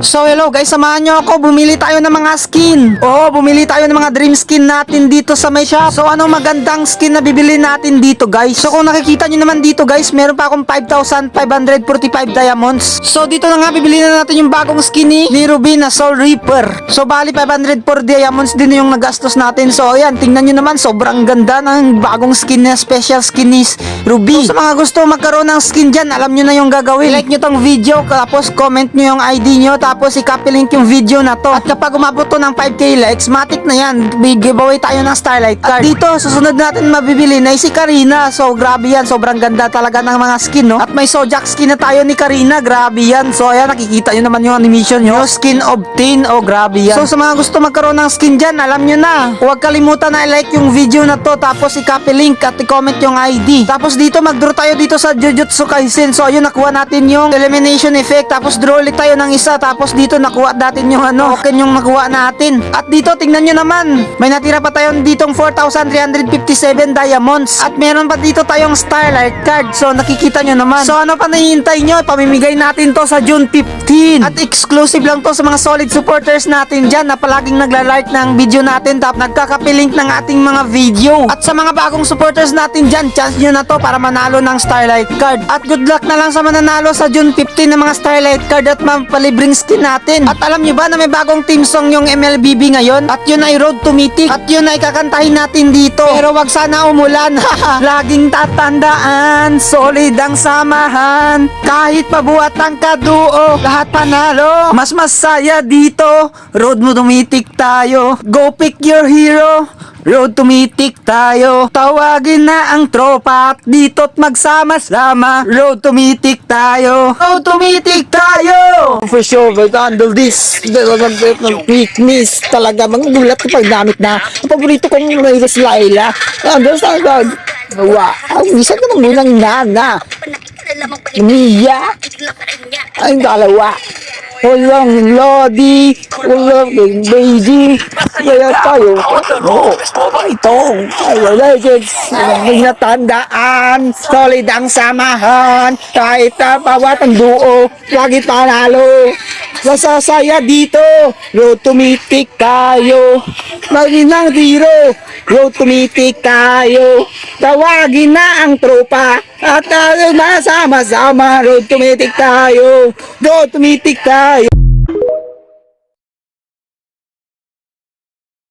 So hello guys, samahan nyo ako. Bumili tayo ng mga skin. Oo, bumili tayo ng mga dream skin natin dito sa my shop. So anong magandang skin na bibili natin dito guys? So kung nakikita nyo naman dito guys, meron pa akong 5,545 diamonds. So dito na nga, bibili na natin yung bagong skin ni Ruby na Soul Reaper. So bali 504 diamonds din yung nagastos natin. So ayan, tingnan nyo naman, sobrang ganda ng bagong skin na special skin ni Ruby. So sa mga gusto magkaroon ng skin dyan, alam nyo na yung gagawin. I-like nyo tong video, tapos comment nyo yung ID nyo, tapos i-copy link yung video na to. At kapag umabot to ng 5k likes, matik na yan, giveaway tayo ng Starlight card. At dito, susunod natin mabibili na si Karina. So grabe yan, sobrang ganda talaga ng mga skin, no? At may Sojak skin na tayo ni Karina, grabe yan. So ayan, nakikita nyo naman yung animation nyo, skin obtain, oh grabe yan. So sa mga gusto magkaroon ng skin dyan, alam nyo na, huwag kalimutan na i-like yung video na to, tapos i-copy link at i-comment yung ID. Tapos dito, mag-draw tayo dito sa Jujutsu Kaisen. So ayun, nakuha natin yung elimination effect, tapos draw ulit tayo ng isa, tapos dito nakuha natin yung token yung nakuha natin. At dito, tingnan nyo naman, may natira pa tayo ditong 4,357 diamonds. At meron pa dito tayong Starlight card. So nakikita nyo naman. So ano pa nahihintay nyo? Pamimigay natin to sa June 15. At exclusive lang to sa mga solid supporters natin dyan na palaging nagla-like ng video natin, tap nagkakapilink ng ating mga video. At sa mga bagong supporters natin dyan, chance nyo na to para manalo ng Starlight card. At good luck na lang sa mananalo sa June 15 ng mga Starlight card at mapalibreng skin natin. At alam nyo ba na may bagong team song yung MLBB ngayon? At yun ay Road to Mythic. At yun ay kakantahin natin dito. Pero wag sana umulan. Laging tatandaan, solid ang samahan. Kahit pabuhat ang kaduo, lahat panalo. Mas masaya dito, Road to Mythic tayo. Go pick your hero, Road to Mythic tayo. Tawagin na ang tropa at dito't magsama-sama. Road to Mythic tayo. Road to Mythic tayo. For sure, we'll handle this. Weakness talaga. Magulat kapag gamit na. Ang paborito kong Reyes Laila. Understand? Wow. Bisa ka nang munang nana. Mia. Ay, dalawa. Walang Lodi, walang baby, kaya tayo, itong legends, may natandaan, solid ang samahan, kahit bawat ang duo, lagi panalo, masasaya dito, Road to Mythic tayo, maging ng zero, Road to Mythic tayo, tawagin na ang tropa, at sama-sama, Road to Mythic tayo, Road to Mythic tayo.